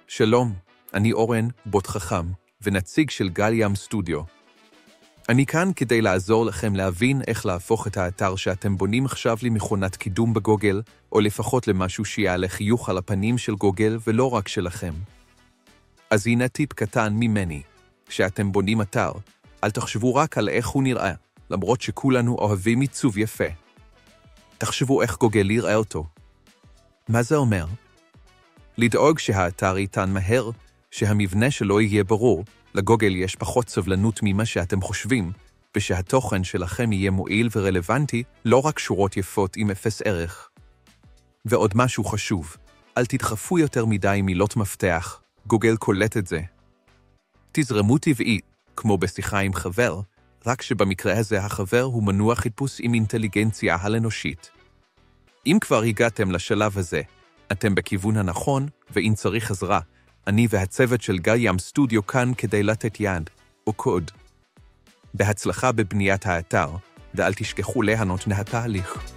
שלום, אני אורן, בוט חכם, ונציג של גל-ים סטודיו. אני כאן כדי לעזור לכם להבין איך להפוך את האתר שאתם בונים עכשיו למכונת קידום בגוגל, או לפחות למשהו שיעלה חיוך על הפנים של גוגל ולא רק שלכם. אז הנה טיפ קטן ממני. כשאתם בונים אתר, אל תחשבו רק על איך הוא נראה, למרות שכולנו אוהבים עיצוב יפה. תחשבו איך גוגל יראה אותו. מה זה אומר? לדאוג שהאתר ייתן מהר, שהמבנה שלו יהיה ברור, לגוגל יש פחות סבלנות ממה שאתם חושבים, ושהתוכן שלכם יהיה מועיל ורלוונטי, לא רק שורות יפות עם אפס ערך. ועוד משהו חשוב, אל תדחפו יותר מדי מילות מפתח, גוגל קולט את זה. תזרמו טבעי, כמו בשיחה עם חבר, רק שבמקרה הזה החבר הוא מנוע חיפוש עם אינטליגנציה האנושית. אם כבר הגעתם לשלב הזה, אתם בכיוון הנכון, ואם צריך עזרה, אני והצוות של גל-ים סטודיו כאן כדי לתת יד, או קוד. בהצלחה בבניית האתר, ואל תשכחו ליהנות מהתהליך.